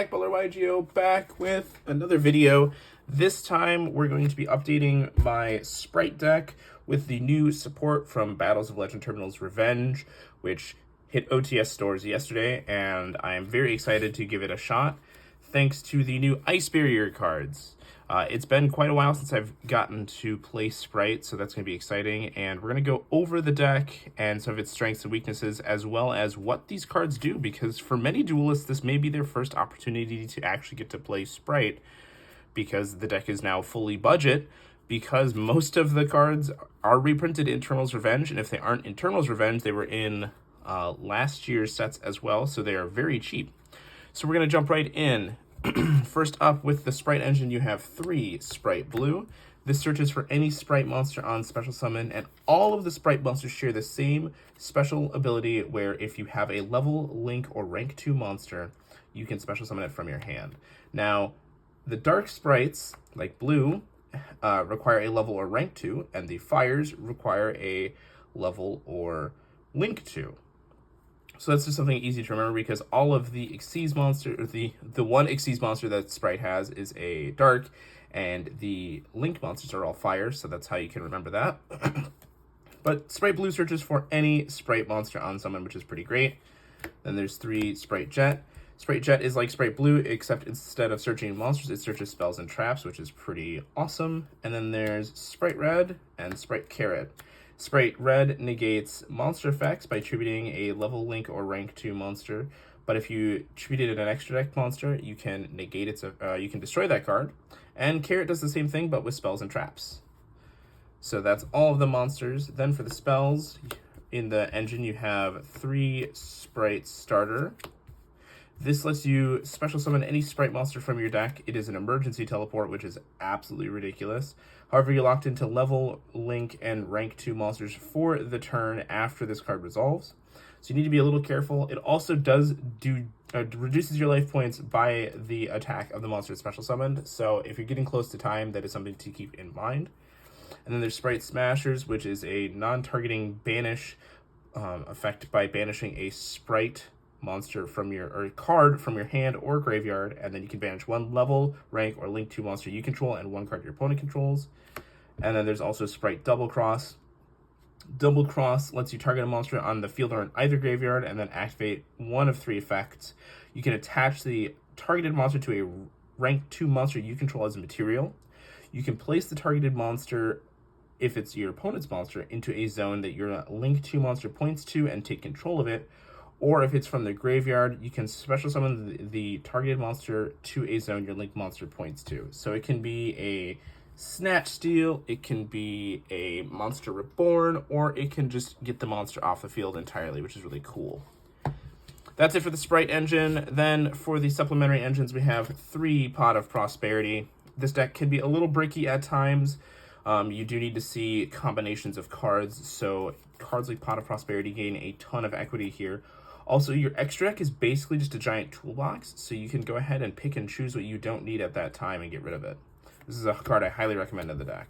back, BLTR back with another video. This time we're going to be updating my Spright deck with the new support from Battles of Legend Terminals Revenge, which hit OTS stores yesterday, and I am very excited to give it a shot thanks to the new Ice Barrier cards. It's been quite a while since I've gotten to play Spright, so that's going to be exciting, and we're going to go over the deck and some of its strengths and weaknesses, as well as what these cards do, because for many duelists, this may be their first opportunity to actually get to play Spright, because the deck is now fully budget, because most of the cards are reprinted in Terminals Revenge, and if they aren't in Terminals Revenge, they were in last year's sets as well, so they are very cheap. So we're going to jump right in. First up, with the Spright engine, you have 3 Spright Blue. This searches for any Spright monster on special summon, and all of the Spright monsters share the same special ability where if you have a level, link, or rank 2 monster, you can special summon it from your hand. Now, the dark sprites, like blue, require a level or rank 2, and the fires require a level or link 2. So that's just something easy to remember, because all of the Xyz monster, or the one Xyz monster that Spright has is a dark, and the link monsters are all fire, so that's how you can remember that. But Spright Blue searches for any Spright monster on summon, which is pretty great. Then there's 3 Spright Jet. Spright Jet is like Spright Blue, except instead of searching monsters, it searches spells and traps, which is pretty awesome. And then there's Spright Red and Spright Carrot. Spright Red negates monster effects by attributing a level, link, or rank 2 monster, but if you attributed an extra deck monster, you can negate its, you can destroy that card. And Carrot does the same thing, but with spells and traps. So that's all of the monsters. Then for the spells, in the engine you have 3 Spright Starter. This lets you special summon any Spright monster from your deck. It is an emergency teleport, which is absolutely ridiculous. However, you're locked into level, link, and rank 2 monsters for the turn after this card resolves. So you need to be a little careful. It also does reduces your life points by the attack of the monster special summoned. So if you're getting close to time, that is something to keep in mind. And then there's Spright Smashers, which is a non-targeting banish effect by banishing a Spright monster from your, or card from your hand or graveyard, and then you can banish 1 level, rank, or link 2 monster you control and 1 card your opponent controls. And then there's also Spright Double Cross. Double Cross lets you target a monster on the field or in either graveyard and then activate 1 of 3 effects. You can attach the targeted monster to a rank 2 monster you control as a material. You can place the targeted monster, if it's your opponent's monster, into a zone that your link 2 monster points to and take control of it. Or if it's from the graveyard, you can special summon the targeted monster to a zone your link monster points to. So it can be a Snatch Steal, it can be a Monster Reborn, or it can just get the monster off the field entirely, which is really cool. That's it for the Spright engine. Then for the supplementary engines, we have 3 Pot of Prosperity. This deck can be a little bricky at times. You do need to see combinations of cards, so cards like Pot of Prosperity gain a ton of equity here. Also, your extra deck is basically just a giant toolbox, so you can go ahead and pick and choose what you don't need at that time and get rid of it. This is a card I highly recommend in the deck.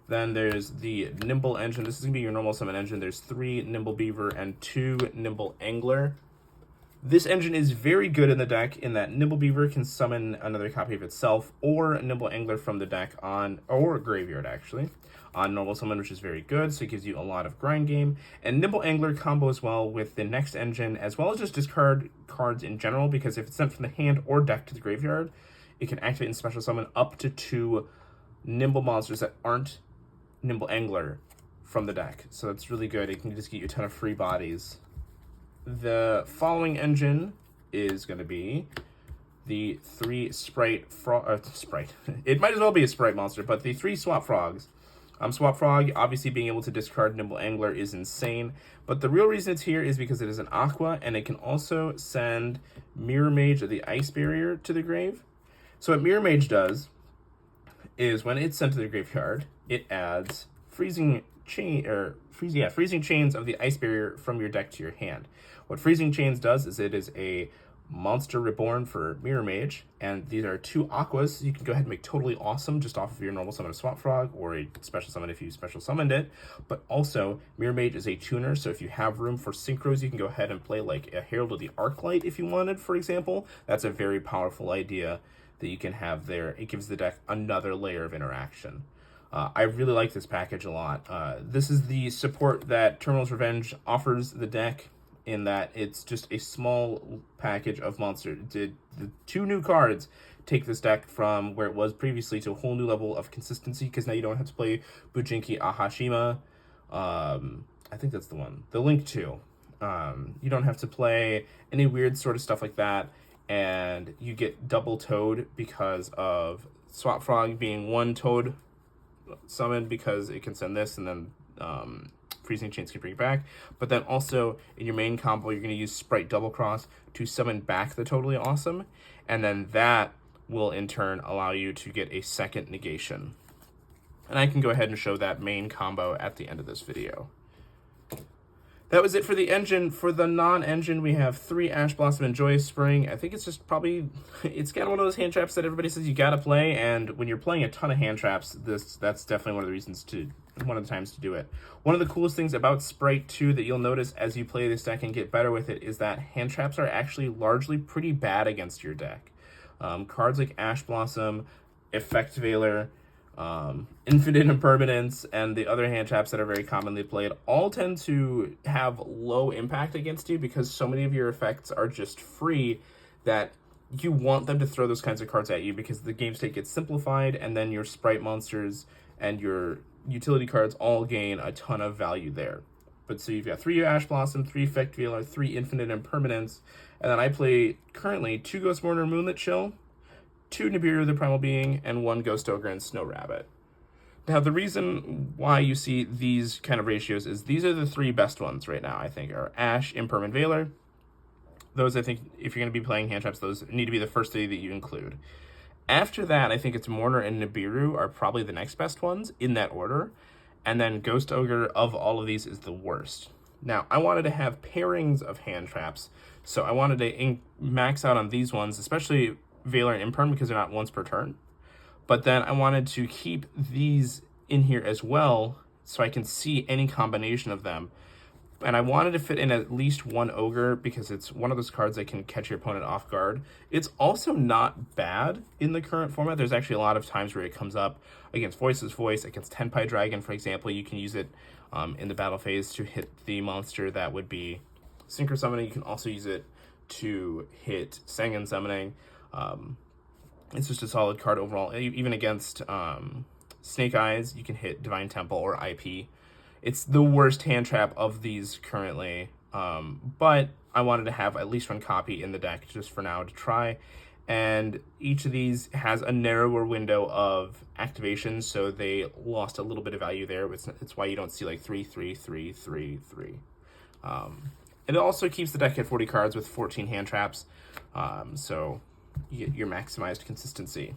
Then there's the Nimble engine. This is going to be your normal summon engine. There's 3 Nimble Beaver and 2 Nimble Angler. This engine is very good in the deck in that Nimble Beaver can summon another copy of itself, or Nimble Angler from the deck on, or graveyard actually, on normal summon, which is very good, so it gives you a lot of grind game. And Nimble Angler combos well with the next engine, as well as just discard cards in general, because if it's sent from the hand or deck to the graveyard, it can activate and special summon up to 2 Nimble monsters that aren't Nimble Angler from the deck. So that's really good. It can just get you a ton of free bodies. The following engine is going to be the 3 Spright it might as well be a Spright monster, but the 3 Swap Frogs. Swap Frog, obviously being able to discard Nimble Angler is insane, but the real reason it's here is because it is an Aqua, and it can also send Mirror Mage of the Ice Barrier to the grave. So what Mirror Mage does is when it's sent to the graveyard, it adds freezing chains of the Ice Barrier from your deck to your hand. What Freezing Chains does is it is a Monster Reborn for Mirror Mage, and these are 2 Aquas. You can go ahead and make totally awesome just off of your normal summon of Swamp Frog, or a special summon if you special summoned it. But also, Mirror Mage is a tuner, so if you have room for synchros, you can go ahead and play like a Herald of the Arclight if you wanted, for example. That's a very powerful idea that you can have there. It gives the deck another layer of interaction. I really like this package a lot. This is the support that Terminal's Revenge offers the deck, in that it's just a small package of monsters. The 2 new cards take this deck from where it was previously to a whole new level of consistency, because now you don't have to play Bujinki Ahashima. I think that's the one. The Link 2. You don't have to play any weird sort of stuff like that, and you get double Toad because of Swamp Frog being 1 Toad summoned, because it can send this, and then Freezing Chains can bring it back. But then also in your main combo, you're going to use Spright Double Cross to summon back the Totally Awesome, and then that will in turn allow you to get a second negation. And I can go ahead and show that main combo at the end of this video. That was it for the engine. For the non-engine, we have 3 Ash Blossom and Joyous Spring. I think it's just probably, it's kind of one of those hand traps that everybody says you gotta play, and when you're playing a ton of hand traps, that's definitely one of the reasons one of the times to do it. One of the coolest things about Spright too that you'll notice as you play this deck and get better with it is that hand traps are actually largely pretty bad against your deck. Cards like Ash Blossom, Effect Veiler, Infinite Impermanence, and the other hand traps that are very commonly played all tend to have low impact against you, because so many of your effects are just free that you want them to throw those kinds of cards at you, because the game state gets simplified, and then your Spright monsters and your utility cards all gain a ton of value there. But so you've got 3 Ash Blossom, 3 Effect Veiler, 3 Infinite Impermanence, and then I play currently 2 Ghost Mourner Moonlit Chill, 2 Nibiru the Primal Being, and 1 Ghost Ogre and Snow Rabbit. Now, the reason why you see these kind of ratios is these are the 3 best ones right now, I think, are Ash, Impermanent Veiler. Those, I think, if you're going to be playing hand traps, those need to be the first 3 that you include. After that, I think it's Mourner and Nibiru are probably the next best ones, in that order. And then Ghost Ogre, of all of these, is the worst. Now, I wanted to have pairings of hand traps, so I wanted to max out on these ones, especially Veiler and Imperm, because they're not once per turn. But then I wanted to keep these in here as well, so I can see any combination of them. And I wanted to fit in at least 1 Ogre, because it's one of those cards that can catch your opponent off guard. It's also not bad in the current format. There's actually a lot of times where it comes up against Voice's Voice, against Tenpai Dragon, for example. You can use it in the battle phase to hit the monster that would be Synchro Summoning. You can also use it to hit Sengen Summoning. It's just a solid card overall. Even against Snake Eyes, you can hit Divine Temple or IP. It's the worst hand trap of these currently, but I wanted to have at least 1 copy in the deck just for now to try. And each of these has a narrower window of activation, so they lost a little bit of value there. It's why you don't see like 3, 3, 3, 3, 3. It also keeps the deck at 40 cards with 14 hand traps, so you get your maximized consistency.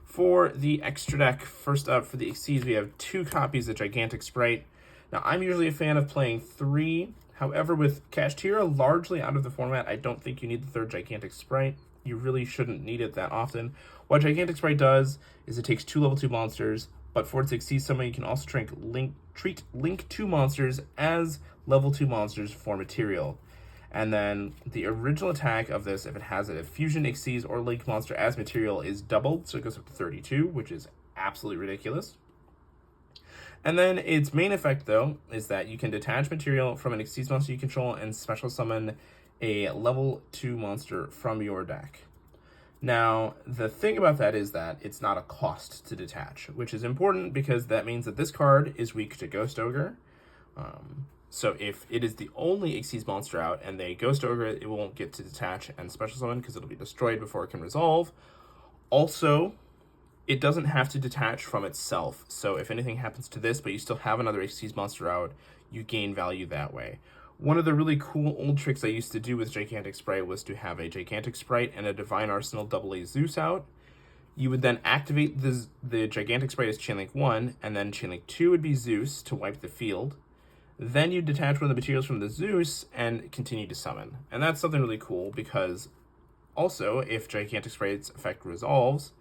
For the extra deck, first up for the Xyz, we have 2 copies of Gigantic Spright. Now, I'm usually a fan of playing 3. However, with Kashtira largely out of the format, I don't think you need the 3rd Gigantic Spright. You really shouldn't need it that often. What Gigantic Spright does is it takes 2 level 2 monsters, but for its Xyz summon, you can also treat Link 2 monsters as level 2 monsters for material. And then the original attack of this, if it has a Fusion, Xyz, or Link monster as material, is doubled, so it goes up to 32, which is absolutely ridiculous. And then its main effect, though, is that you can detach material from an Xyz monster you control and special summon a level 2 monster from your deck. Now, the thing about that is that it's not a cost to detach, which is important because that means that this card is weak to Ghost Ogre. So if it is the only Xyz monster out and they Ghost Ogre, it won't get to detach and special summon because it'll be destroyed before it can resolve. Also, it doesn't have to detach from itself. So if anything happens to this, but you still have another Xyz monster out, you gain value that way. One of the really cool old tricks I used to do with Gigantic Spright was to have a Gigantic Spright and a Divine Arsenal AA Zeus out. You would then activate the Gigantic Spright as Chainlink 1, and then Chainlink 2 would be Zeus to wipe the field. Then you detach one of the materials from the Zeus and continue to summon. And that's something really cool because Also, if Gigantic Spright's effect resolves,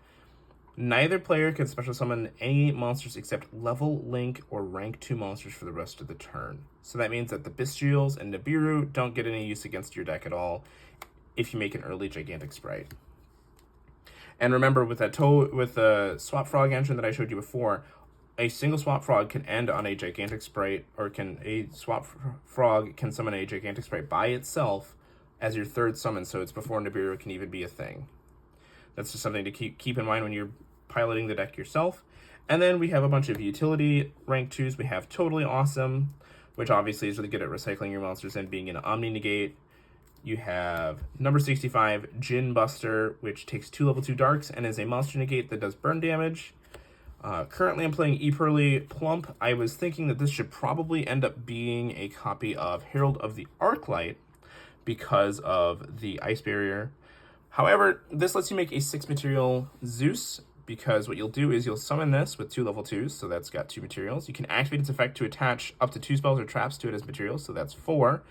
neither player can special summon any monsters except level, link, or rank 2 monsters for the rest of the turn. So that means that the Bystials and Nibiru don't get any use against your deck at all if you make an early Gigantic Spright. And remember, with the Swap Frog engine that I showed you before, a single Swap Frog can end on a Gigantic Spright, or a Swap Frog can summon a Gigantic Spright by itself as your third summon, so it's before Nibiru can even be a thing. That's just something to keep in mind when you're piloting the deck yourself. And then we have a bunch of utility rank 2s. We have Totally Awesome, which obviously is really good at recycling your monsters and being an Omni Negate. You have number 65, Djinn Buster, which takes 2 level 2 darks and is a monster negate that does burn damage. Currently I'm playing Eperly Plump. I was thinking that this should probably end up being a copy of Herald of the Arclight because of the Ice Barrier. However, this lets you make a 6 material Zeus, because what you'll do is you'll summon this with 2 level 2s, so that's got 2 materials. You can activate its effect to attach up to 2 spells or traps to it as materials, so that's 4.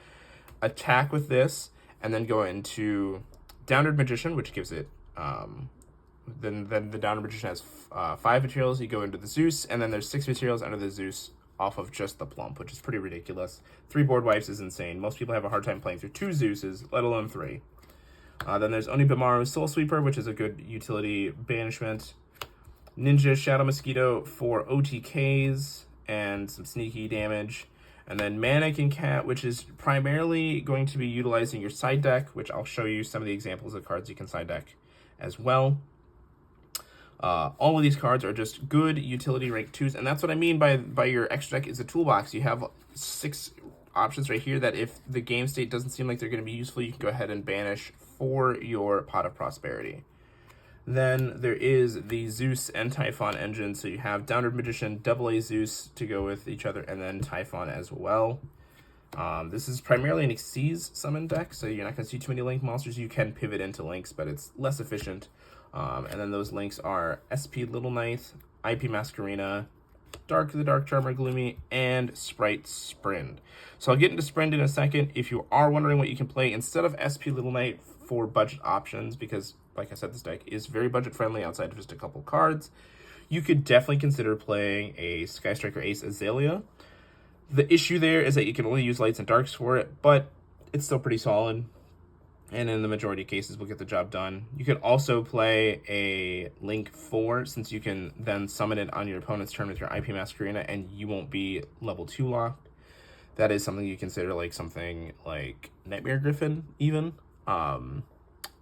Attack with this, and then go into Downward Magician, which gives it, then the Downward Magician has 5 materials. You go into the Zeus, and then there's 6 materials under the Zeus off of just the Plump, which is pretty ridiculous. 3 board wipes is insane. Most people have a hard time playing through 2 Zeuses, let alone 3. Then there's Onibimaru Soul Sweeper, which is a good utility banishment. Ninja Shadow Mosquito for OTKs and some sneaky damage. And then Mannequin Cat, which is primarily going to be utilizing your side deck, which I'll show you some of the examples of cards you can side deck as well. All of these cards are just good utility rank 2s, and that's what I mean by your extra deck is a toolbox. You have 6 options right here that if the game state doesn't seem like they're going to be useful, you can go ahead and banish for your Pot of Prosperity. Then there is the Zeus and Typhon engine, so you have Downward Magician, AA Zeus to go with each other, and then Typhon as well. This is primarily an Xyz summon deck, so you're not going to see too many link monsters. You can pivot into links, but it's less efficient. And then those links are SP Little Knight, IP Masquerena, Dark the Dark Charmer Gloomy, and Spright Sprint. So I'll get into Sprint in a second. If you are wondering what you can play instead of SP Little Knight for budget options, because like I said, this deck is very budget friendly outside of just a couple cards, you could definitely consider playing a Sky Striker Ace Azalea. The issue there is that you can only use lights and darks for it, but it's still pretty solid, and in the majority of cases will get the job done. You could also play a Link 4, since you can then summon it on your opponent's turn with your IP Masquerena, and you won't be level 2 locked. That is something you consider, like something like Nightmare Griffin, even.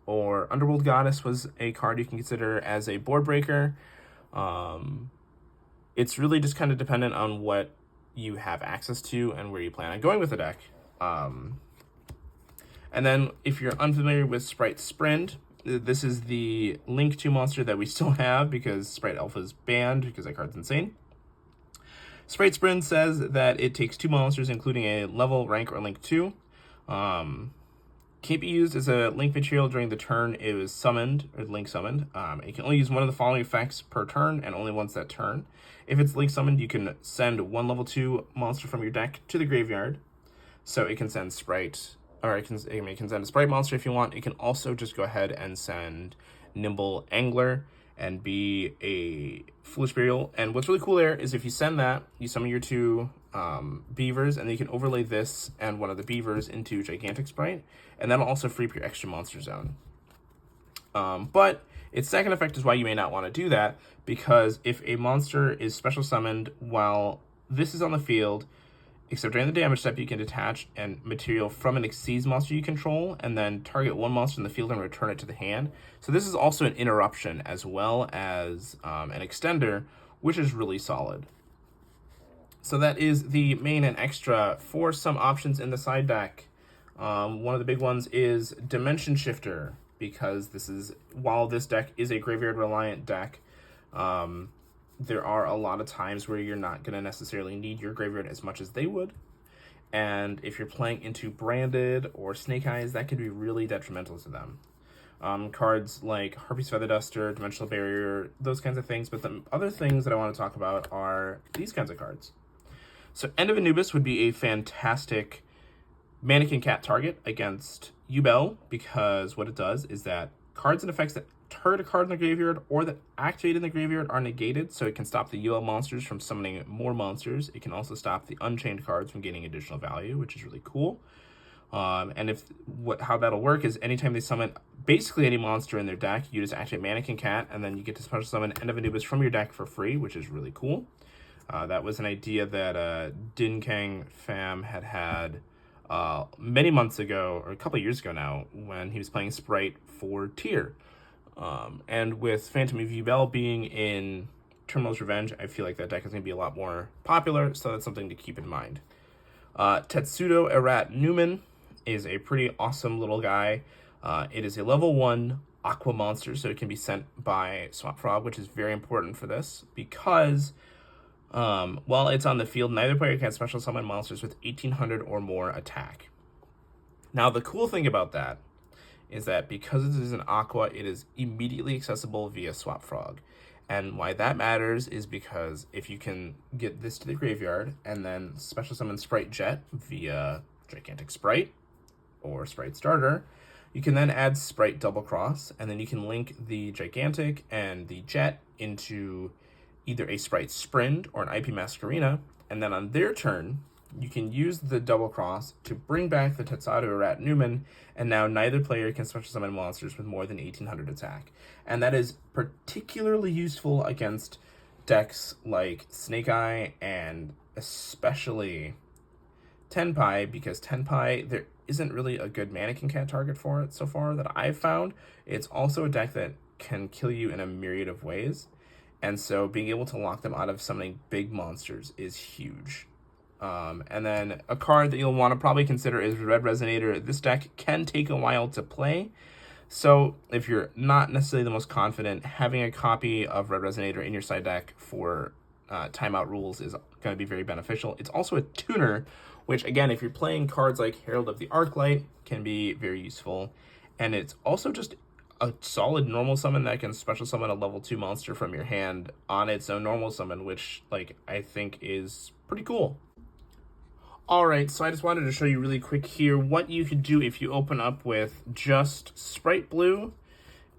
Or Underworld Goddess was a card you can consider as a board breaker. It's really just kind of dependent on what you have access to and where you plan on going with the deck. And then if you're unfamiliar with Spright Sprint, this is the Link 2 monster that we still have because Spright Alpha is banned because that card's insane. Spright Sprint says that it takes 2 monsters, including a level, rank, or Link 2. Can't be used as a Link material during the turn it was summoned, or Link summoned. It can only use one of the following effects per turn, and only once that turn. If it's Link summoned, you can send 1 level 2 monster from your deck to the graveyard. So it can send Spright, or it can send a Spright monster if you want. It can also just go ahead and send Nimble Angler and be a Foolish Burial. And what's really cool there is if you send that, you summon your 2 beavers, and then you can overlay this and one of the beavers into Gigantic Spright, and that'll also free up your extra monster zone. But its second effect is why you may not want to do that, because if a monster is special summoned while this is on the field, except during the damage step, you can detach a material from an Xyz monster you control, and then target 1 monster in the field and return it to the hand. So this is also an interruption as well as an extender, which is really solid. So that is the main and extra. For some options in the side deck, one of the big ones is Dimension Shifter, because while this deck is a graveyard reliant deck, there are a lot of times where you're not going to necessarily need your graveyard as much as they would. And if you're playing into Branded or Snake Eyes, that could be really detrimental to them. Cards like Harpy's Feather Duster, Dimensional Barrier, those kinds of things. But the other things that I want to talk about are these kinds of cards. So End of Anubis would be a fantastic Mannequin Cat target against Yubel, because what it does is that cards and effects that turn a card in the graveyard or that activate in the graveyard are negated, so it can stop the UL monsters from summoning more monsters. It can also stop the unchained cards from gaining additional value, which is really cool. And how that'll work is anytime they summon basically any monster in their deck, you just activate Mannequin Cat, and then you get to special summon End of Anubis from your deck for free, which is really cool. That was an idea that Din Kang Pham had many months ago, or a couple of years ago now, when he was playing Spright for tier. And with Phantom of Yubel being in Terminal's Revenge, I feel like that deck is going to be a lot more popular, so that's something to keep in mind. Tetsudo Erat Newman is a pretty awesome little guy. It is a level 1 aqua monster, so it can be sent by Swap Frog, which is very important for this, because while it's on the field, neither player can special summon monsters with 1800 or more attack. Now, the cool thing about that is that because it is an aqua, it is immediately accessible via Swap Frog. And why that matters is because if you can get this to the graveyard and then special summon Spright Jet via Gigantic Spright or Spright Starter, you can then add Spright Double Cross, and then you can link the Gigantic and the Jet into either a Spright Sprint or an IP Masquerena, and then on their turn, you can use the Double Cross to bring back the Tetsudo Erat Newman, and now neither player can special summon monsters with more than 1800 attack. And that is particularly useful against decks like Snake Eye and especially Tenpai, because Tenpai, there isn't really a good Mannequin Cat target for it so far that I've found. It's also a deck that can kill you in a myriad of ways, and so being able to lock them out of summoning big monsters is huge. And then a card that you'll want to probably consider is Red Resonator. This deck can take a while to play, so if you're not necessarily the most confident, having a copy of Red Resonator in your side deck for timeout rules is going to be very beneficial. It's also a tuner, which again, if you're playing cards like Herald of the Arclight, can be very useful. And it's also just a solid normal summon that can special summon a level 2 monster from your hand on its own normal summon, which I think is pretty cool. Alright, so I just wanted to show you really quick here what you could do if you open up with just Spright Blue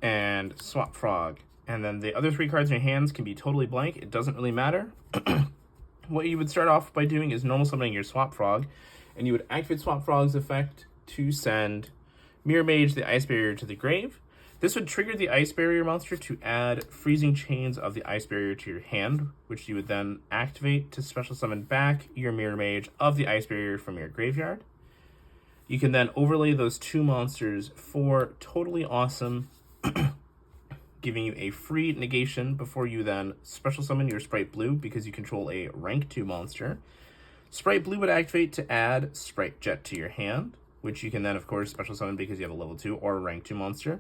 and Swap Frog. And then the other 3 cards in your hands can be totally blank. It doesn't really matter. What you would start off by doing is normal summoning your Swap Frog, and you would activate Swap Frog's effect to send Mirror Mage the Ice Barrier to the grave. This would trigger the Ice Barrier monster to add Freezing Chains of the Ice Barrier to your hand, which you would then activate to special summon back your Mirror Mage of the Ice Barrier from your graveyard. You can then overlay those 2 monsters for totally awesome, giving you a free negation before you then special summon your Spright Blue because you control a rank 2 monster. Spright Blue would activate to add Spright Jet to your hand, which you can then, of course, special summon because you have a level 2 or a rank 2 monster.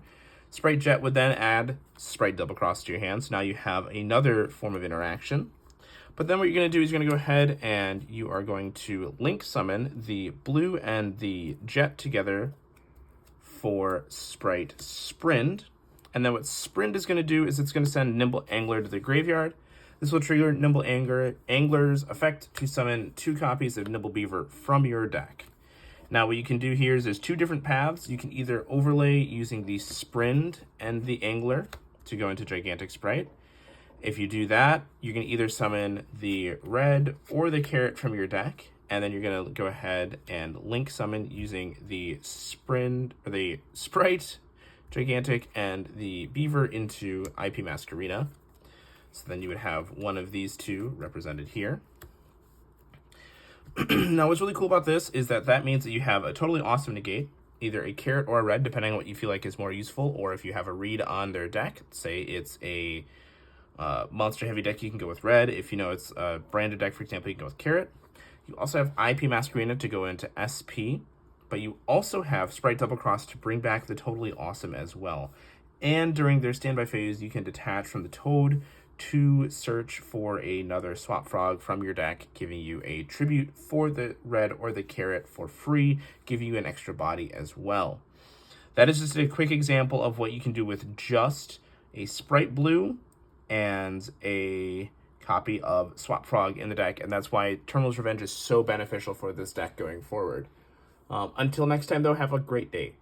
Spright Jet would then add Spright Double Cross to your hand, so now you have another form of interaction. But then what you're going to do is you're going to go ahead and you are going to link summon the Blue and the Jet together for Spright Sprint. And then what Sprint is going to do is it's going to send Nimble Angler to the graveyard. This will trigger Nimble Angler's effect to summon 2 copies of Nimble Beaver from your deck. Now what you can do here is there's 2 different paths. You can either overlay using the Sprint and the Angler to go into Gigantic Spright. If you do that, you can either summon the red or the carrot from your deck, and then you're going to go ahead and link summon using the Sprint, or the Spright, Gigantic, and the Beaver into IP Masquerena. So then you would have one of these 2 represented here. Now what's really cool about this is that means that you have a totally awesome negate, either a carrot or a red, depending on what you feel like is more useful, or if you have a read on their deck, say it's a monster heavy deck, you can go with red. If you know it's a branded deck, for example, you can go with carrot. You also have IP Masquerena to go into SP, but you also have Spright Double Cross to bring back the totally awesome as well. And during their standby phase, you can detach from the Toad to search for another Swap Frog from your deck, giving you a tribute for the red or the carrot for free, giving you an extra body as well. That is just a quick example of what you can do with just a Spright Blue and a copy of Swap Frog in the deck, and that's why Terminal's Revenge is so beneficial for this deck going forward. Until next time, though, have a great day.